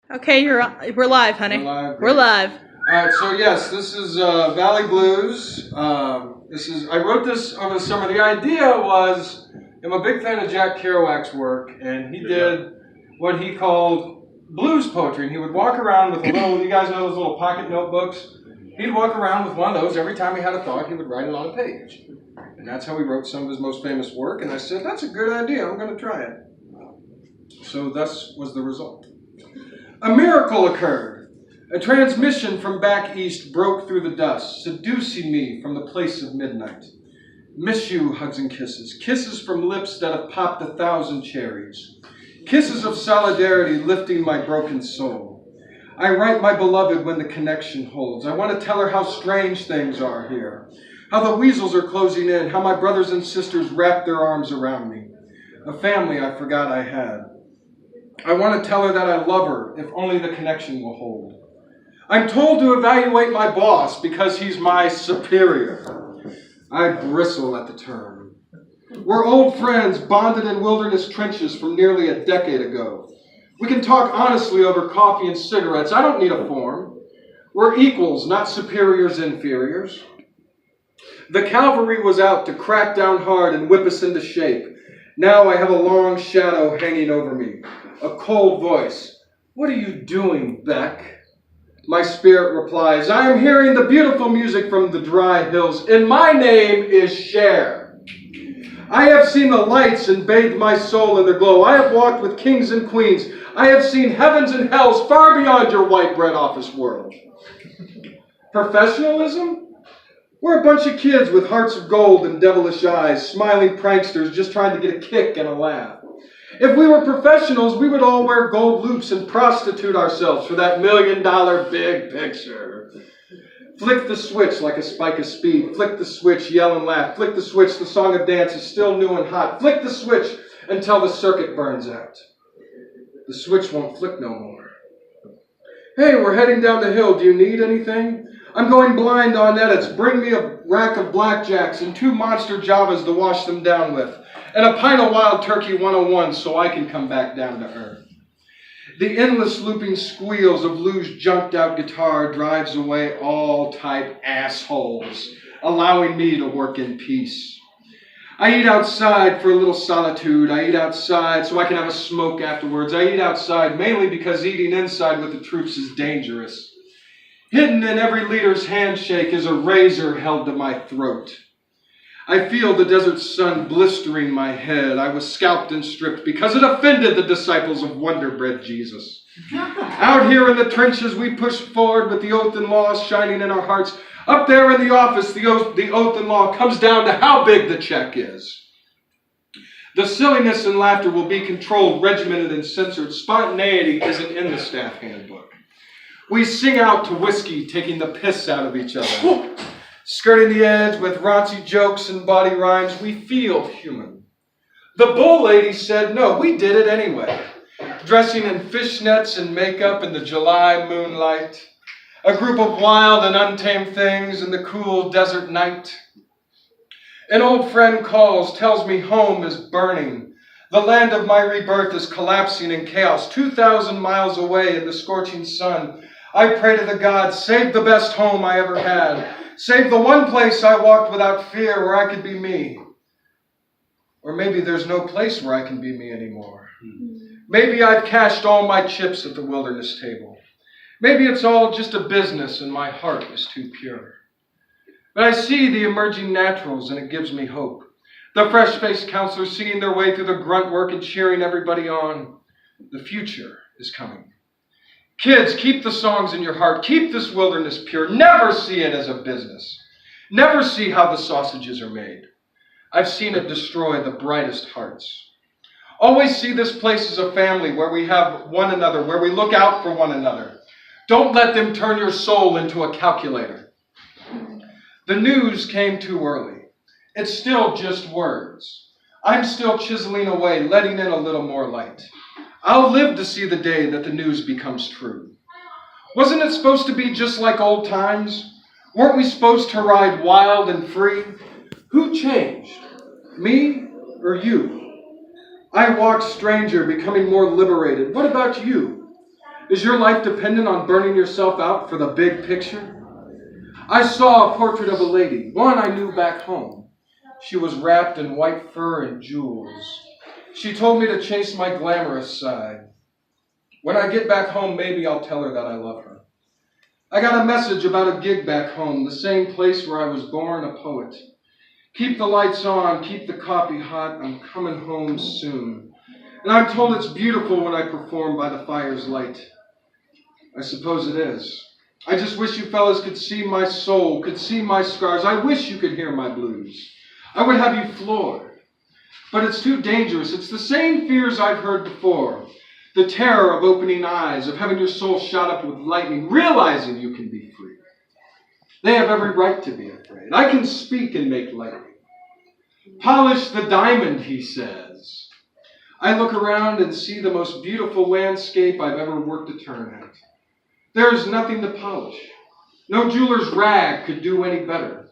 Okay, we're live, honey. We're live. We're live. All right, so yes, this is Valley Blues. I wrote this over the summer. The idea was, I'm a big fan of Jack Kerouac's work, and he did what he called blues poetry. And he would walk around with a little, you guys know those little pocket notebooks? He'd walk around with one of those. Every time he had a thought, he would write it on a page. And that's how he wrote some of his most famous work. And I said, that's a good idea. I'm going to try it. So thus was the result. A miracle occurred. A transmission from back east broke through the dust, seducing me from the place of midnight. Miss you, hugs and kisses, kisses from lips that have popped 1,000 cherries, kisses of solidarity lifting my broken soul. I write my beloved when the connection holds. I want to tell her how strange things are here, how the weasels are closing in, how my brothers and sisters wrap their arms around me, a family I forgot I had. I want to tell her that I love her, if only the connection will hold. I'm told to evaluate my boss because he's my superior. I bristle at the term. We're old friends bonded in wilderness trenches from nearly a decade ago. We can talk honestly over coffee and cigarettes. I don't need a form. We're equals, not superiors, inferiors. The cavalry was out to crack down hard and whip us into shape. Now I have a long shadow hanging over me. A cold voice. What are you doing, Beck? My spirit replies, I am hearing the beautiful music from the dry hills, and my name is Cher. I have seen the lights and bathed my soul in their glow. I have walked with kings and queens. I have seen heavens and hells far beyond your white bread office world. Professionalism? We're a bunch of kids with hearts of gold and devilish eyes, smiling pranksters just trying to get a kick and a laugh. If we were professionals, we would all wear gold loops and prostitute ourselves for that $1 million big picture. Flick the switch like a spike of speed. Flick the switch, yell and laugh. Flick the switch, the song of dance is still new and hot. Flick the switch until the circuit burns out. The switch won't flick no more. Hey, we're heading down the hill. Do you need anything? I'm going blind on edits. Bring me a rack of blackjacks and 2 monster Javas to wash them down with. And a pint of Wild Turkey 101 so I can come back down to earth. The endless looping squeals of Lou's junked out guitar drives away all type assholes, allowing me to work in peace. I eat outside for a little solitude. I eat outside so I can have a smoke afterwards. I eat outside mainly because eating inside with the troops is dangerous. Hidden in every leader's handshake is a razor held to my throat. I feel the desert sun blistering my head. I was scalped and stripped because it offended the disciples of Wonder Bread Jesus. Out here in the trenches, we push forward with the oath and law shining in our hearts. Up there in the office, the oath and law comes down to how big the check is. The silliness and laughter will be controlled, regimented, and censored. Spontaneity isn't in the staff handbook. We sing out to whiskey, taking the piss out of each other. Skirting the edge with raunchy jokes and bawdy rhymes, we feel human. The bull lady said no, we did it anyway. Dressing in fishnets and makeup in the July moonlight. A group of wild and untamed things in the cool desert night. An old friend calls, tells me home is burning. The land of my rebirth is collapsing in chaos. 2,000 miles away in the scorching sun, I pray to the gods, save the best home I ever had. Save the one place I walked without fear where I could be me. Or maybe there's no place where I can be me anymore. Maybe I've cashed all my chips at the wilderness table. Maybe it's all just a business and my heart is too pure. But I see the emerging naturals and it gives me hope. The fresh-faced counselors seeing their way through the grunt work and cheering everybody on. The future is coming. Kids, keep the songs in your heart. Keep this wilderness pure. Never see it as a business. Never see how the sausages are made. I've seen it destroy the brightest hearts. Always see this place as a family where we have one another, where we look out for one another. Don't let them turn your soul into a calculator. The news came too early. It's still just words. I'm still chiseling away, letting in a little more light. I'll live to see the day that the news becomes true. Wasn't it supposed to be just like old times? Weren't we supposed to ride wild and free? Who changed? Me or you? I walked stranger, becoming more liberated. What about you? Is your life dependent on burning yourself out for the big picture? I saw a portrait of a lady, one I knew back home. She was wrapped in white fur and jewels. She told me to chase my glamorous side. When I get back home, maybe I'll tell her that I love her. I got a message about a gig back home, the same place where I was born a poet. Keep the lights on, keep the coffee hot, I'm coming home soon. And I'm told it's beautiful when I perform by the fire's light. I suppose it is. I just wish you fellas could see my soul, could see my scars. I wish you could hear my blues. I would have you floored. But it's too dangerous. It's the same fears I've heard before. The terror of opening eyes, of having your soul shot up with lightning, realizing you can be free. They have every right to be afraid. I can speak and make lightning. Polish the diamond, he says. I look around and see the most beautiful landscape I've ever worked a turn at. There is nothing to polish. No jeweler's rag could do any better.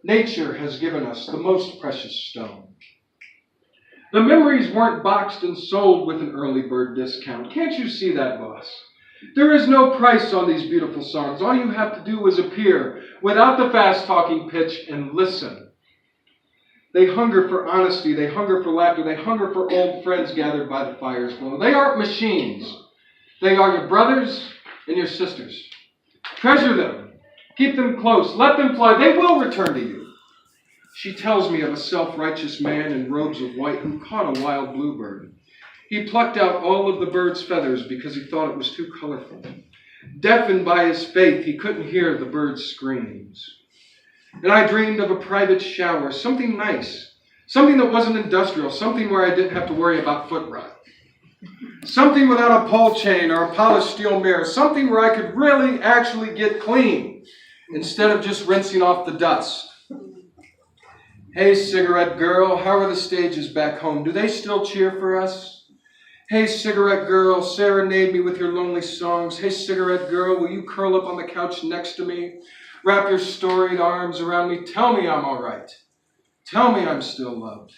Nature has given us the most precious stone. The memories weren't boxed and sold with an early bird discount. Can't you see that, boss? There is no price on these beautiful songs. All you have to do is appear without the fast-talking pitch and listen. They hunger for honesty. They hunger for laughter. They hunger for old friends gathered by the fire's glow. They aren't machines. They are your brothers and your sisters. Treasure them. Keep them close. Let them fly. They will return to you. She tells me of a self-righteous man in robes of white who caught a wild bluebird. He plucked out all of the bird's feathers because he thought it was too colorful. Deafened by his faith, he couldn't hear the bird's screams. And I dreamed of a private shower, something nice, something that wasn't industrial, something where I didn't have to worry about foot rot. Something without a pole chain or a polished steel mirror, something where I could really actually get clean instead of just rinsing off the dust. Hey, cigarette girl, how are the stages back home? Do they still cheer for us? Hey, cigarette girl, serenade me with your lonely songs. Hey, cigarette girl, will you curl up on the couch next to me? Wrap your storied arms around me. Tell me I'm all right. Tell me I'm still loved.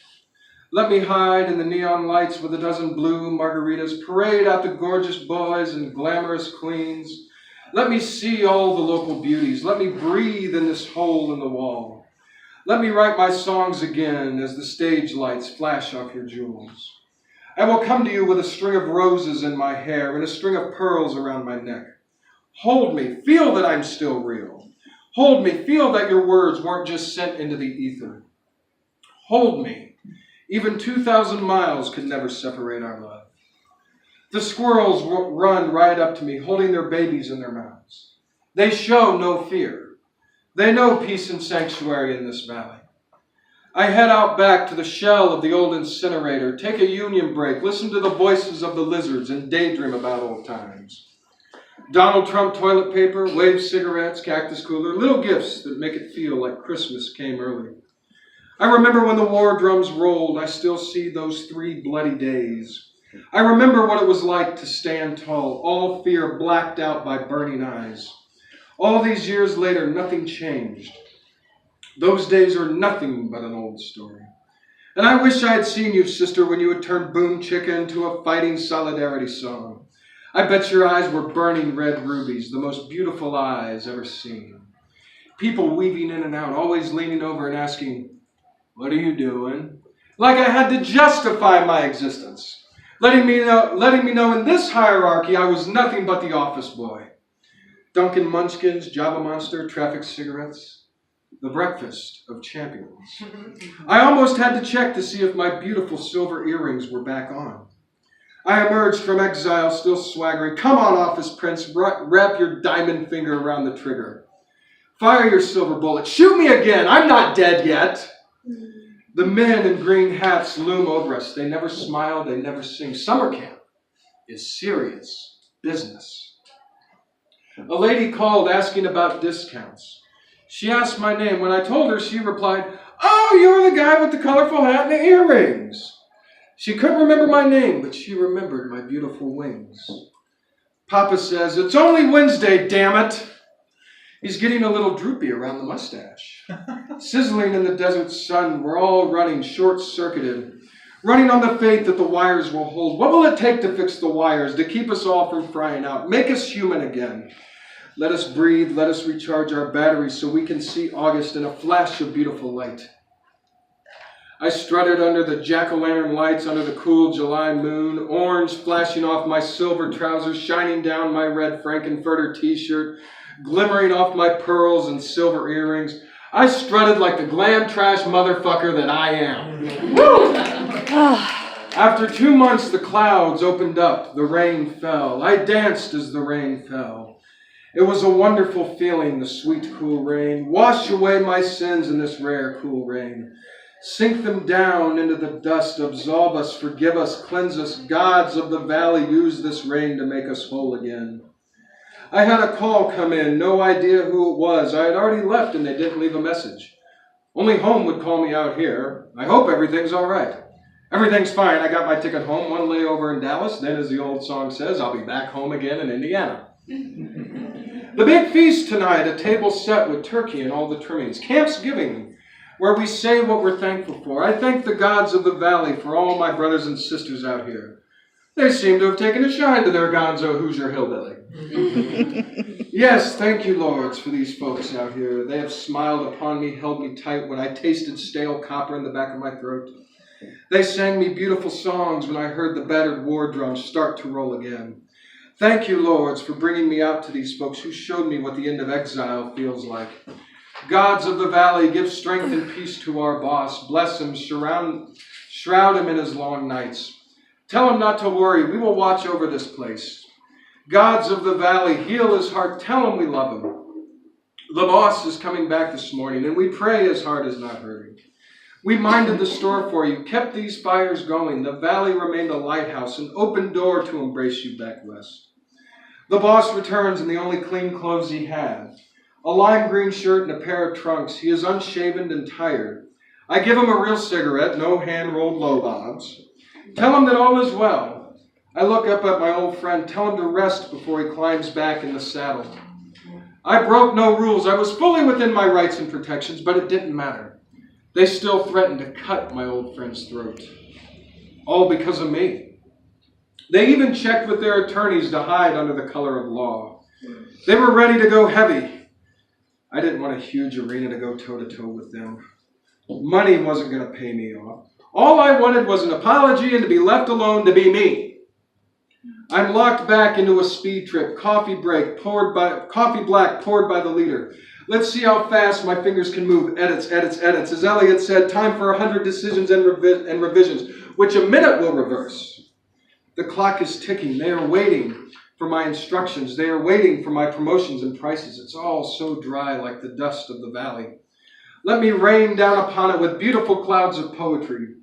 Let me hide in the neon lights with a dozen blue margaritas. Parade out the gorgeous boys and glamorous queens. Let me see all the local beauties. Let me breathe in this hole in the wall. Let me write my songs again as the stage lights flash off your jewels. I will come to you with a string of roses in my hair and a string of pearls around my neck. Hold me. Feel that I'm still real. Hold me. Feel that your words weren't just sent into the ether. Hold me. Even 2,000 miles could never separate our love. The squirrels run right up to me, holding their babies in their mouths. They show no fear. They know peace and sanctuary in this valley. I head out back to the shell of the old incinerator, take a union break, listen to the voices of the lizards, and daydream about old times. Donald Trump toilet paper, wave cigarettes, cactus cooler, little gifts that make it feel like Christmas came early. I remember when the war drums rolled, I still see those 3 bloody days. I remember what it was like to stand tall, all fear blacked out by burning eyes. All these years later, nothing changed. Those days are nothing but an old story. And I wish I had seen you, sister, when you had turned Boom Chicka into a fighting solidarity song. I bet your eyes were burning red rubies, the most beautiful eyes ever seen. People weaving in and out, always leaning over and asking, "What are you doing?" Like I had to justify my existence. Letting me know in this hierarchy I was nothing but the office boy. Dunkin' Munchkins, Java Monster, traffic cigarettes. The breakfast of champions. I almost had to check to see if my beautiful silver earrings were back on. I emerged from exile still swaggering. Come on, office prince, wrap your diamond finger around the trigger. Fire your silver bullet. Shoot me again. I'm not dead yet. The men in green hats loom over us. They never smile. They never sing. Summer camp is serious business. A lady called asking about discounts. She asked my name. When I told her, she replied, "Oh, you're the guy with the colorful hat and the earrings." She couldn't remember my name, but she remembered my beautiful wings. Papa says, "It's only Wednesday, damn it." He's getting a little droopy around the mustache. Sizzling in the desert sun, we're all running short-circuited. running on the faith that the wires will hold. What will it take to fix the wires, to keep us all from frying out? Make us human again. Let us breathe, let us recharge our batteries so we can see August in a flash of beautiful light. I strutted under the jack-o'-lantern lights under the cool July moon, orange flashing off my silver trousers, shining down my red Frankenfurter t-shirt, glimmering off my pearls and silver earrings. I strutted like the glam trash motherfucker that I am. Woo! After 2 months, the clouds opened up, the rain fell. I danced as the rain fell. It was a wonderful feeling, the sweet, cool rain. Wash away my sins in this rare, cool rain. Sink them down into the dust, absolve us, forgive us, cleanse us. Gods of the valley, use this rain to make us whole again. I had a call come in, no idea who it was. I had already left and they didn't leave a message. Only home would call me out here. I hope everything's all right. Everything's fine. I got my ticket home, one layover in Dallas. Then, as the old song says, I'll be back home again in Indiana. The big feast tonight, a table set with turkey and all the trimmings. Campsgiving, where we say what we're thankful for. I thank the gods of the valley for all my brothers and sisters out here. They seem to have taken a shine to their gonzo Hoosier hillbilly. Yes, thank you, lords, for these folks out here. They have smiled upon me, held me tight when I tasted stale copper in the back of my throat. They sang me beautiful songs when I heard the battered war drums start to roll again. Thank you, lords, for bringing me out to these folks who showed me what the end of exile feels like. Gods of the valley, give strength and peace to our boss. Bless him, shroud him in his long nights. Tell him not to worry, we will watch over this place. Gods of the valley, heal his heart, tell him we love him. The boss is coming back this morning, and we pray his heart is not hurting. We minded the store for you, kept these fires going. The valley remained a lighthouse, an open door to embrace you back west. The boss returns in the only clean clothes he had. A lime green shirt and a pair of trunks. He is unshaven and tired. I give him a real cigarette, no hand-rolled low bobs. Tell him that all is well. I look up at my old friend, tell him to rest before he climbs back in the saddle. I broke no rules. I was fully within my rights and protections, but it didn't matter. They still threatened to cut my old friend's throat. All because of me. They even checked with their attorneys to hide under the color of law. They were ready to go heavy. I didn't want a huge arena to go toe-to-toe with them. Money wasn't going to pay me off. All I wanted was an apology and to be left alone to be me. I'm locked back into a speed trip, coffee black poured by the leader. Let's see how fast my fingers can move. Edits. As Elliot said, time for 100 decisions and revisions, which a minute will reverse. The clock is ticking. They are waiting for my instructions. They are waiting for my promotions and prices. It's all so dry like the dust of the valley. Let me rain down upon it with beautiful clouds of poetry.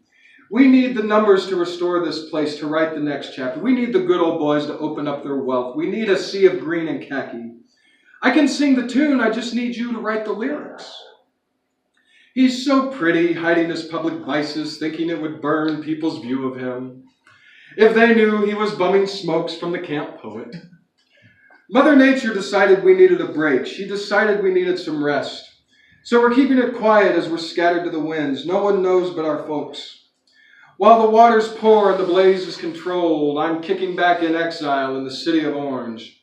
We need the numbers to restore this place, to write the next chapter. We need the good old boys to open up their wealth. We need a sea of green and khaki. I can sing the tune, I just need you to write the lyrics. He's so pretty, hiding his public vices, thinking it would burn people's view of him. If they knew he was bumming smokes from the camp poet. Mother Nature decided we needed a break. She decided we needed some rest. So we're keeping it quiet as we're scattered to the winds. No one knows but our folks. While the waters pour and the blaze is controlled, I'm kicking back in exile in the city of Orange.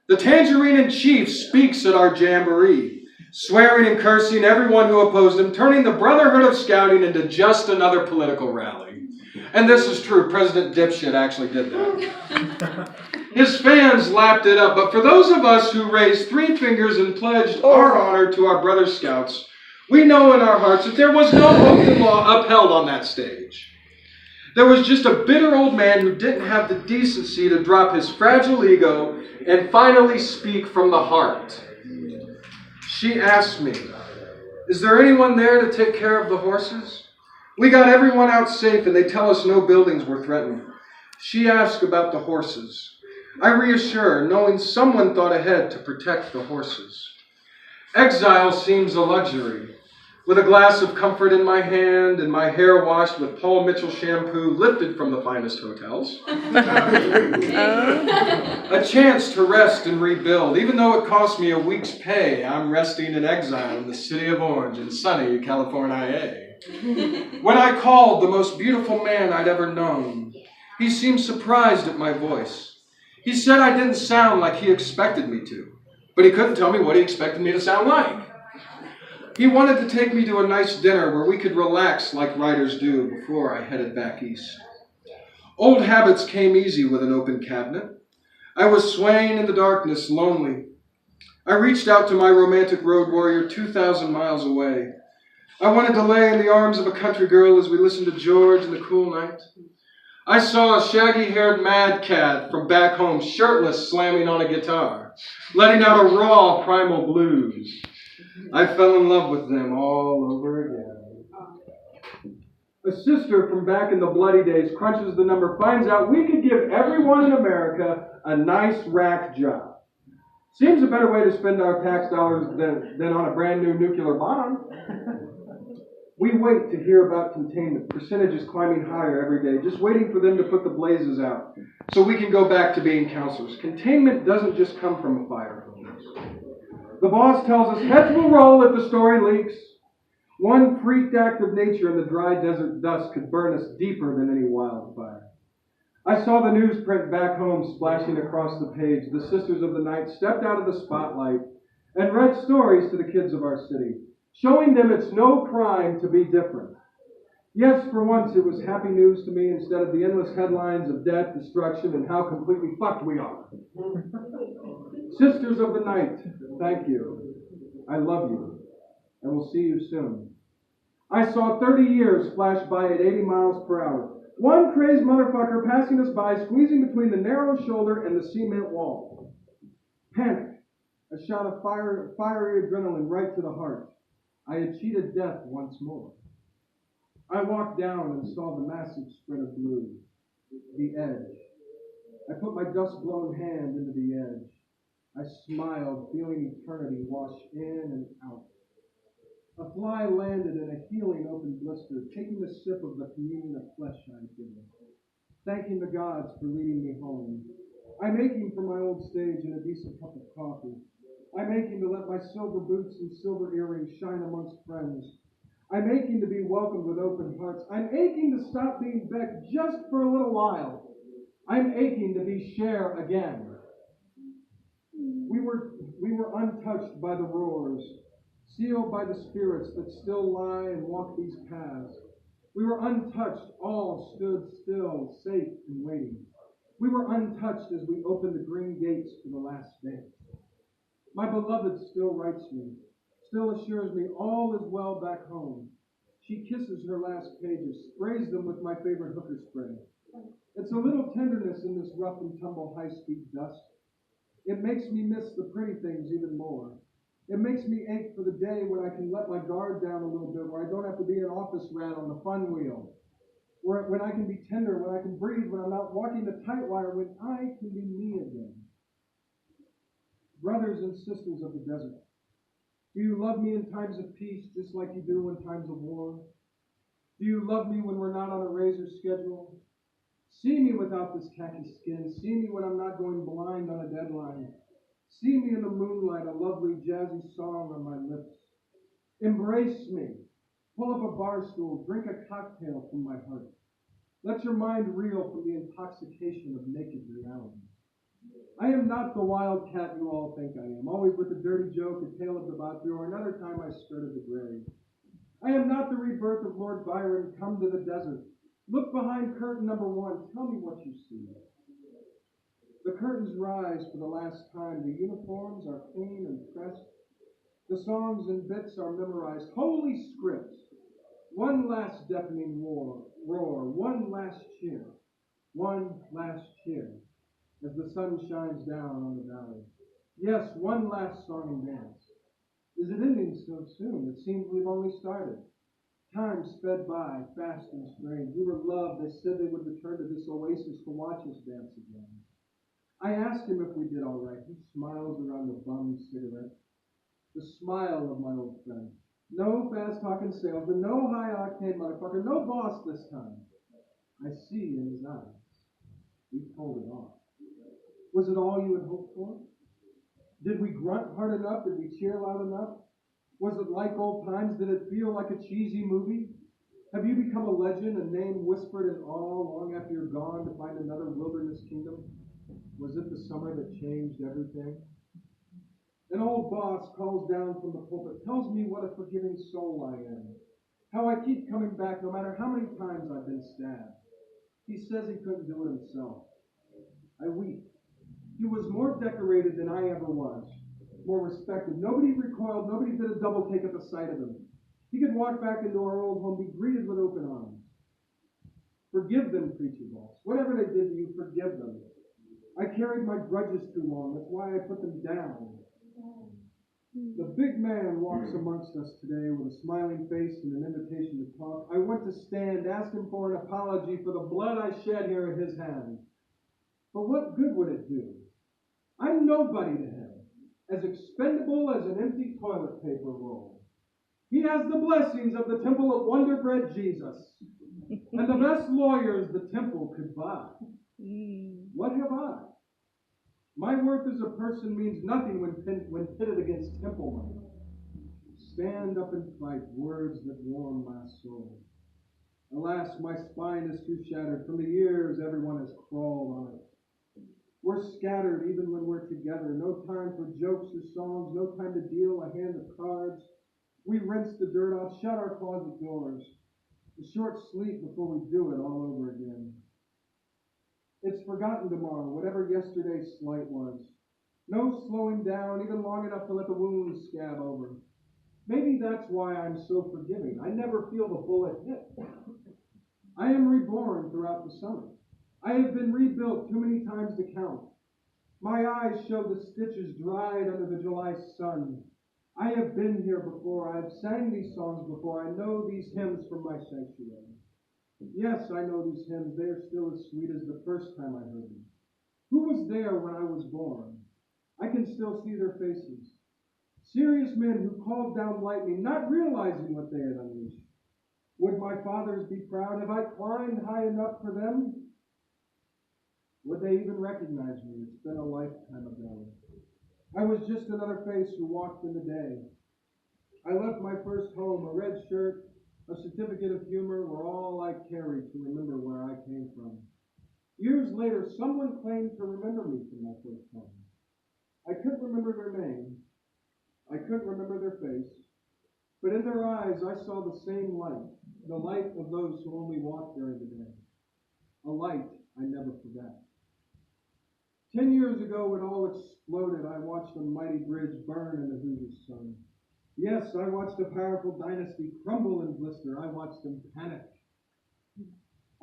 The Tangerine in Chief speaks at our jamboree, swearing and cursing everyone who opposed him, turning the Brotherhood of Scouting into just another political rally. And this is true, President Dipshit actually did that. His fans lapped it up, but for those of us who raised 3 fingers and pledged our honor to our brother scouts, we know in our hearts that there was no oath of law upheld on that stage. There was just a bitter old man who didn't have the decency to drop his fragile ego and finally speak from the heart. She asked me, "Is there anyone there to take care of the horses? We got everyone out safe and they tell us no buildings were threatened." She asked about the horses. I reassure, knowing someone thought ahead to protect the horses. Exile seems a luxury. With a glass of comfort in my hand and my hair washed with Paul Mitchell shampoo lifted from the finest hotels. A chance to rest and rebuild. Even though it cost me a week's pay, I'm resting in exile in the city of Orange in sunny California. When I called the most beautiful man I'd ever known, he seemed surprised at my voice. He said I didn't sound like he expected me to, but he couldn't tell me what he expected me to sound like. He wanted to take me to a nice dinner where we could relax like writers do before I headed back east. Old habits came easy with an open cabinet. I was swaying in the darkness, lonely. I reached out to my romantic road warrior 2,000 miles away. I wanted to lay in the arms of a country girl as we listened to George in the cool night. I saw a shaggy-haired mad cat from back home, shirtless, slamming on a guitar, letting out a raw primal blues. I fell in love with them all over again. A sister from back in the bloody days crunches the number, finds out we could give everyone in America a nice rack job. Seems a better way to spend our tax dollars than on a brand new nuclear bomb. We wait to hear about containment, percentages climbing higher every day, just waiting for them to put the blazes out so we can go back to being counselors. Containment doesn't just come from a fire hose. The boss tells us heads will roll if the story leaks. One freaked act of nature in the dry desert dust could burn us deeper than any wildfire. I saw the newsprint back home splashing across the page. The sisters of the night stepped out of the spotlight and read stories to the kids of our city, showing them it's no crime to be different. Yes, for once it was happy news to me instead of the endless headlines of death, destruction, and how completely fucked we are. Sisters of the night, thank you. I love you, and we'll see you soon. I saw 30 years flash by at 80 miles per hour. One crazed motherfucker passing us by, squeezing between the narrow shoulder and the cement wall. Panic. A shot of fiery adrenaline right to the heart. I had cheated death once more. I walked down and saw the massive spread of blue. The edge. I put my dust-blown hand into the edge. I smiled, feeling eternity wash in and out. A fly landed in a healing open blister, taking a sip of the communion of flesh I'd given, thanking the gods for leading me home. I'm aching for my old stage and a decent cup of coffee. I'm aching to let my silver boots and silver earrings shine amongst friends. I'm aching to be welcomed with open hearts. I'm aching to stop being Beck just for a little while. I'm aching to be Cher again. We were untouched by the roars, sealed by the spirits that still lie and walk these paths. We were untouched, all stood still, safe and waiting. We were untouched as we opened the green gates for the last day. My beloved still writes me, still assures me all is well back home. She kisses her last pages, sprays them with my favorite hooker spray. It's a little tenderness in this rough and tumble high-speed dust. It makes me miss the pretty things even more. It makes me ache for the day when I can let my guard down a little bit, where I don't have to be an office rat on the fun wheel, when I can be tender, when I can breathe, when I'm not walking the tight wire, when I can be me again. Brothers and sisters of the desert, do you love me in times of peace just like you do in times of war? Do you love me when we're not on a razor schedule? See me without this khaki skin. See me when I'm not going blind on a deadline. See me in the moonlight, a lovely jazzy song on my lips. Embrace me. Pull up a bar stool. Drink a cocktail from my heart. Let your mind reel from the intoxication of naked reality. I am not the wildcat you all think I am, always with a dirty joke, a tale of debauchery, or another time I skirted the grave. I am not the rebirth of Lord Byron, come to the desert. Look behind curtain number 1. Tell me what you see. The curtains rise for the last time. The uniforms are clean and pressed. The songs and bits are memorized. Holy script. One last deafening roar. One last cheer. One last cheer. As the sun shines down on the valley. Yes, one last song and dance. Is it ending so soon? It seems we've only started. Time sped by, fast and strange. We were loved. They said they would return to this oasis to watch us dance again. I asked him if we did all right. He smiles around the bum cigarette. The smile of my old friend. No fast-talking salesman, no high-octane motherfucker, no boss this time. I see in his eyes. We pulled it off. Was it all you had hoped for? Did we grunt hard enough? Did we cheer loud enough? Was it like old times? Did it feel like a cheesy movie? Have you become a legend, a name whispered in awe long after you're gone to find another wilderness kingdom? Was it the summer that changed everything? An old boss calls down from the pulpit, tells me what a forgiving soul I am, how I keep coming back no matter how many times I've been stabbed. He says he couldn't do it himself. I weep. He was more decorated than I ever was, more respected. Nobody recoiled, nobody did a double take at the sight of him. He could walk back into our old home, be greeted with open arms. Forgive them, preacher boss. Whatever they did to you, forgive them. I carried my grudges too long. That's why I put them down. The big man walks amongst us today with a smiling face and an invitation to talk. I went to stand, ask him for an apology for the blood I shed here at his hand. But what good would it do? I'm nobody to him, as expendable as an empty toilet paper roll. He has the blessings of the temple of wonder bread Jesus, and the best lawyers the temple could buy. What have I? My worth as a person means nothing when pitted against temple money. Stand up and fight, words that warm my soul. Alas, my spine is too shattered. From the years, everyone has crawled on it. We're scattered even when we're together. No time for jokes or songs. No time to deal a hand of cards. We rinse the dirt off, shut our closet doors. A short sleep before we do it all over again. It's forgotten tomorrow, whatever yesterday's slight was. No slowing down, even long enough to let the wounds scab over. Maybe that's why I'm so forgiving. I never feel the bullet hit. I am reborn throughout the summer. I have been rebuilt too many times to count. My eyes show the stitches dried under the July sun. I have been here before. I have sang these songs before. I know these hymns from my sanctuary. Yes, I know these hymns. They are still as sweet as the first time I heard them. Who was there when I was born? I can still see their faces. Serious men who called down lightning, not realizing what they had unleashed. Would my fathers be proud? Have I climbed high enough for them? Would they even recognize me? It's been a lifetime ago. I was just another face who walked in the day. I left my first home, a red shirt, a certificate of humor were all I carried to remember where I came from. Years later, someone claimed to remember me from my first home. I couldn't remember their name. I couldn't remember their face. But in their eyes, I saw the same light, the light of those who only walk during the day. A light I never forgot. 10 years ago, when all exploded, I watched a mighty bridge burn in the Hoosier sun. Yes, I watched a powerful dynasty crumble and blister. I watched them panic.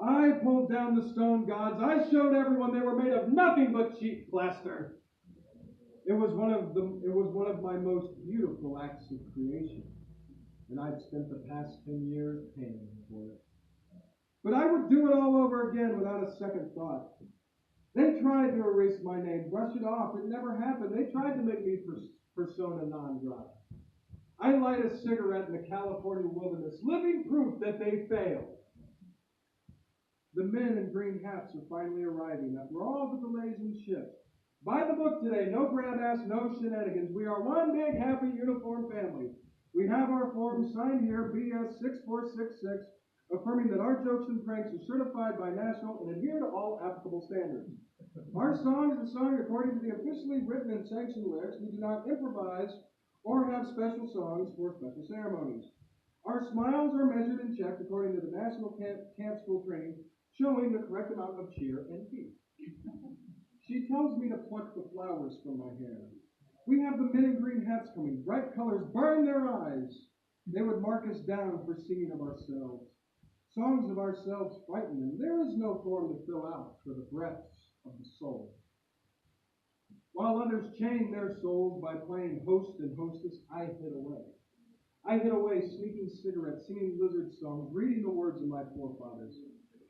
I pulled down the stone gods. I showed everyone they were made of nothing but cheap plaster. It was one of my most beautiful acts of creation, and I'd spent the past 10 years paying for it. But I would do it all over again without a second thought. They tried to erase my name, brush it off. It never happened. They tried to make me persona non grata. I light a cigarette in the California wilderness, living proof that they failed. The men in green hats are finally arriving after all the delays and shifts. Buy the book today. No grab ass, no shenanigans. We are one big, happy, uniform family. We have our form signed here, BS 6466, affirming that our jokes and pranks are certified by national and adhere to all applicable standards. Our song is a song according to the officially written and sanctioned lyrics. We do not improvise or have special songs for special ceremonies. Our smiles are measured and checked according to the National Camp School training, showing the correct amount of cheer and teeth. She tells me to pluck the flowers from my hair. We have the men in green hats coming. Bright colors burn their eyes. They would mark us down for singing of ourselves. Songs of ourselves frighten them. There is no form to fill out for the breaths of the soul. While others chain their souls by playing host and hostess, I hid away. I hid away, sneaking cigarettes, singing lizard songs, reading the words of my forefathers.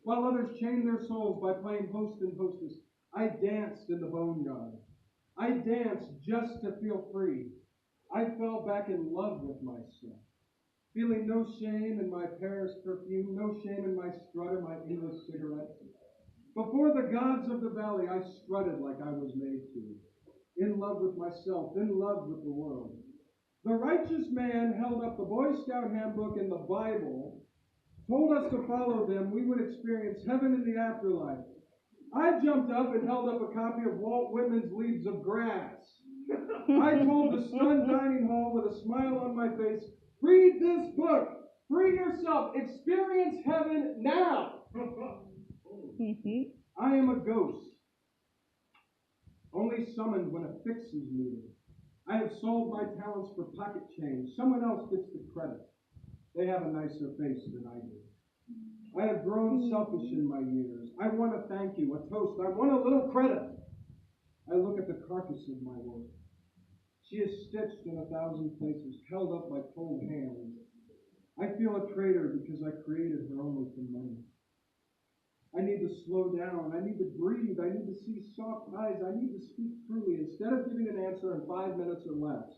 While others chained their souls by playing host and hostess, I danced in the boneyard. I danced just to feel free. I fell back in love with myself, feeling no shame in my Paris perfume, no shame in my strut or my English cigarette. Before the gods of the valley, I strutted like I was made to, in love with myself, in love with the world. The righteous man held up the Boy Scout handbook and the Bible told us to follow them, we would experience heaven in the afterlife. I jumped up and held up a copy of Walt Whitman's Leaves of Grass. I told the stunned dining hall with a smile on my face, read this book, free yourself, experience heaven now. I am a ghost, only summoned when a fix is needed. I have sold my talents for pocket change. Someone else gets the credit. They have a nicer face than I do. I have grown selfish in my years. I want to thank you, a toast. I want a little credit. I look at the carcass of my work. She is stitched in 1,000 places, held up by cold hands. I feel a traitor because I created her only for money. I need to slow down. I need to breathe. I need to see soft eyes. I need to speak truly instead of giving an answer in 5 minutes or less.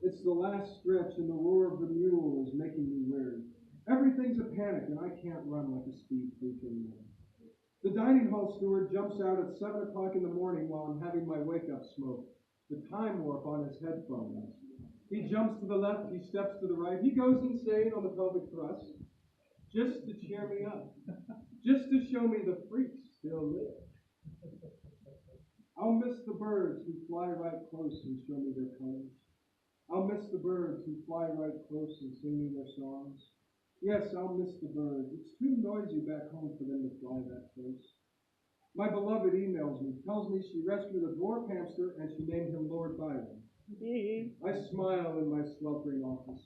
It's the last stretch, and the roar of the mule is making me weary. Everything's a panic, and I can't run like a speed freak anymore. The dining hall steward jumps out at 7 o'clock in the morning while I'm having my wake-up smoke. The time warp on his headphones. He jumps to the left, he steps to the right. He goes insane on the pelvic thrust just to cheer me up, just to show me the freaks still live. I'll miss the birds who fly right close and show me their colors. I'll miss the birds who fly right close and sing me their songs. Yes, I'll miss the birds. It's too noisy back home for them to fly that close. My beloved emails me, tells me she rescued a dwarf hamster and she named him Lord Byron. I smile in my sweltering office.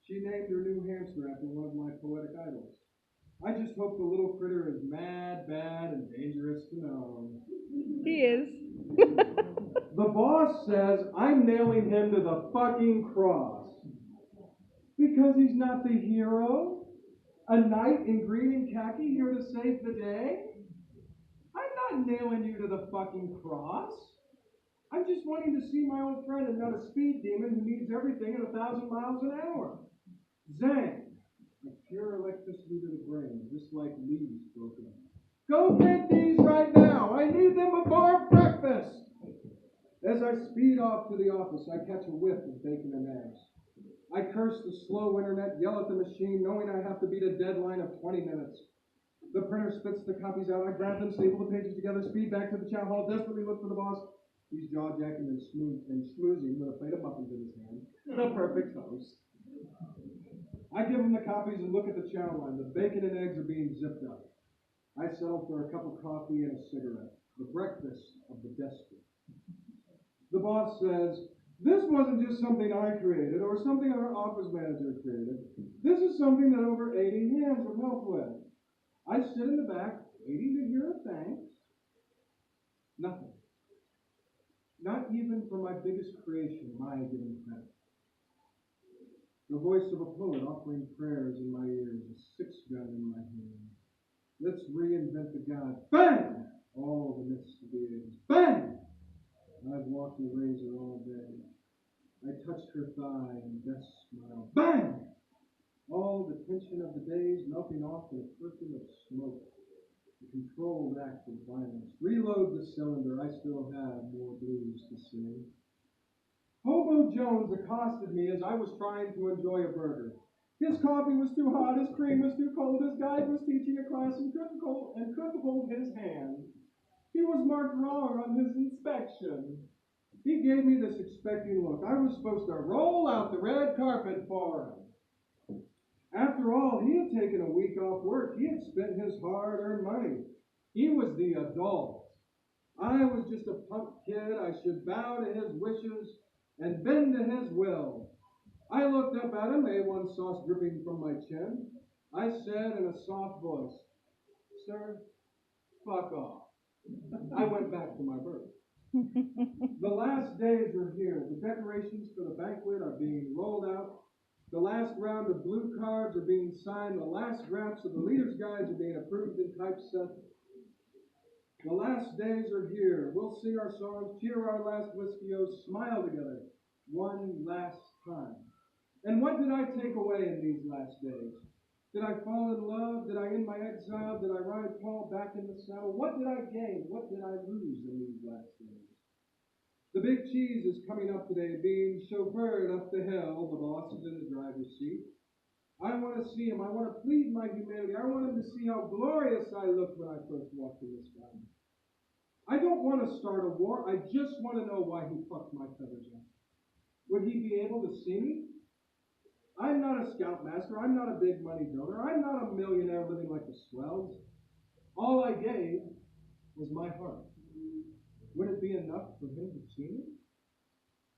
She named her new hamster after one of my poetic idols. I just hope the little critter is mad, bad, and dangerous to know. He is. The boss says I'm nailing him to the fucking cross. Because he's not the hero? A knight in green and khaki here to save the day? I'm not nailing you to the fucking cross. I'm just wanting to see my old friend and not a speed demon who needs everything at 1,000 miles an hour. Zang! A pure electricity to the brain, just like leaves broken up. Go get these right now! I need them before breakfast! As I speed off to the office, I catch a whiff of bacon and eggs. I curse the slow internet, yell at the machine, knowing I have to beat a deadline of 20 minutes. The printer spits the copies out. I grab them, staple the pages together, speed back to the chow hall, desperately look for the boss. He's jaw-jacking and schmoozing with a plate of muffins in his hand. The perfect host. I give him the copies and look at the chow line. The bacon and eggs are being zipped up. I settle for a cup of coffee and a cigarette. The breakfast of the desperate. The boss says, this wasn't just something I created or something our office manager created. This is something that over 80 hands have helped with. I sit in the back, waiting to hear a thanks. Nothing. Not even for my biggest creation am I given credit. The voice of a poet offering prayers in my ears, a six-gun in my hand. Let's reinvent the god. Bang! All the myths of the ages. Bang! I've walked the razor all day. I touched her thigh and Beth smiled. Bang! All the tension of the days melting off in a perfume of smoke. A controlled act of violence. Reload the cylinder. I still have more blues to sing. Hobo Jones accosted me as I was trying to enjoy a burger. His coffee was too hot, his cream was too cold, his guide was teaching a class and couldn't hold his hand. He was marked wrong on his inspection. He gave me this expecting look. I was supposed to roll out the red carpet for him. After all, he had taken a week off work. He had spent his hard-earned money. He was the adult. I was just a punk kid. I should bow to his wishes and bend to his will. I looked up at him, A1 sauce dripping from my chin. I said in a soft voice, sir, fuck off. I went back to my berth. The last days are here. The decorations for the banquet are being rolled out. The last round of blue cards are being signed. The last drafts of the leader's guides are being approved in typeset. The last days are here. We'll sing our songs, cheer our last whiskey-os, smile together one last time. And what did I take away in these last days? Did I fall in love? Did I end my exile? Did I ride Paul back in the saddle? What did I gain? What did I lose in these last days? The big cheese is coming up today, being chauffeured up the hill. The boss is in the driver's seat. I want to see him. I want to plead my humanity. I want him to see how glorious I looked when I first walked in this garden. I don't want to start a war. I just want to know why he plucked my feathers out. Would he be able to see me? I'm not a scoutmaster. I'm not a big money donor. I'm not a millionaire living like the swells. All I gave was my heart. Would it be enough for him to see me?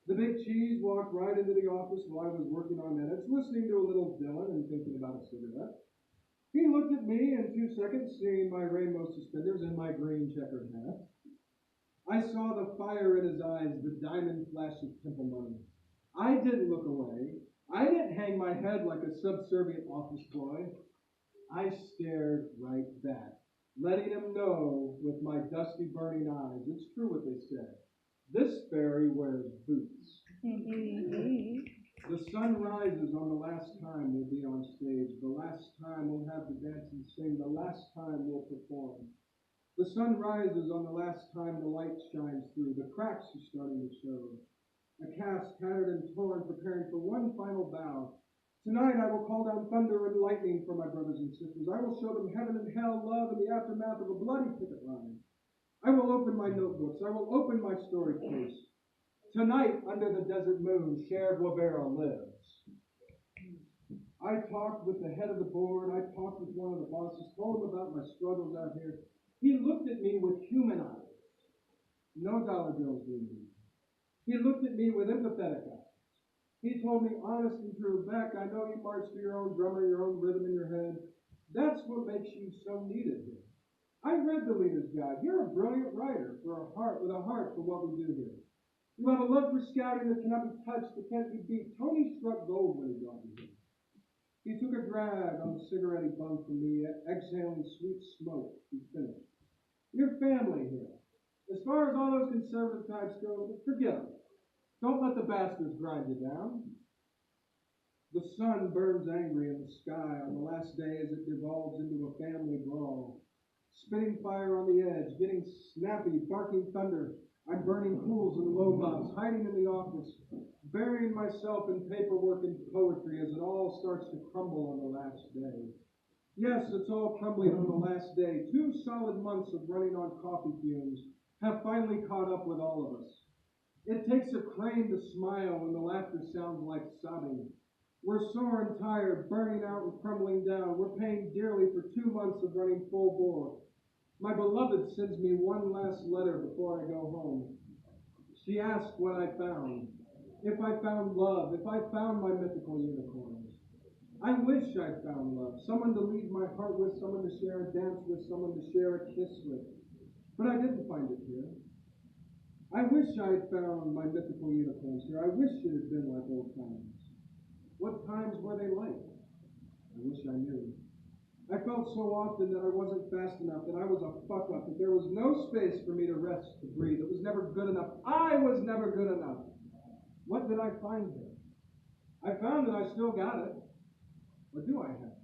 The big cheese walked right into the office while I was working on edits, listening to a little Dylan and thinking about a cigarette. He looked at me in 2 seconds, seeing my rainbow suspenders and my green checkered hat. I saw the fire in his eyes, the diamond flash of temple money. I didn't look away. I didn't hang my head like a subservient office boy. I stared right back, letting him know with my dusty, burning eyes, it's true what they said. This fairy wears boots. The sun rises on the last time we'll be on stage, the last time we'll have to dance and sing, the last time we'll perform. The sun rises on the last time the light shines through, the cracks are starting to show. A cast tattered and torn, preparing for one final bow. Tonight I will call down thunder and lightning for my brothers and sisters. I will show them heaven and hell, love, and the aftermath of a bloody picket line. I will open my notebooks. I will open my story case. Tonight, under the desert moon, Cher Guevara lives. I talked with the head of the board. I talked with one of the bosses, told him about my struggles out here. He looked at me with human eyes. No dollar bills being used. He looked at me with empathetic eyes. He told me honest and true, Beck, I know you march to your own drummer, your own rhythm in your head. That's what makes you so needed here. I read the Leader's Guide. You're a brilliant writer with a heart for what we do here. You have a love for scouting that cannot be touched, that can't be beat. Tony struck gold when he brought me here. He took a drag on the cigarette he bunged from me, exhaling sweet smoke. He finished. Your family here. As far as all those conservative types go, forget them. Don't let the bastards grind you down. The sun burns angry in the sky on the last day as it devolves into a family brawl. Spitting fire on the edge, getting snappy, barking thunder. I'm burning pools and lobobs, hiding in the office, burying myself in paperwork and poetry as it all starts to crumble on the last day. Yes, it's all crumbling on the last day. 2 solid months of running on coffee fumes have finally caught up with all of us. It takes a crane to smile when the laughter sounds like sobbing. We're sore and tired, burning out and crumbling down. We're paying dearly for 2 months of running full bore. My beloved sends me one last letter before I go home. She asks what I found. If I found love, if I found my mythical unicorns. I wish I'd found love, someone to leave my heart with, someone to share a dance with, someone to share a kiss with. But I didn't find it here. I wish I had found my mythical unicorns here. I wish it had been like old times. What times were they like? I wish I knew. I felt so often that I wasn't fast enough, that I was a fuck up, that there was no space for me to rest, to breathe. It was never good enough. I was never good enough. What did I find here? I found that I still got it. Or do I have it?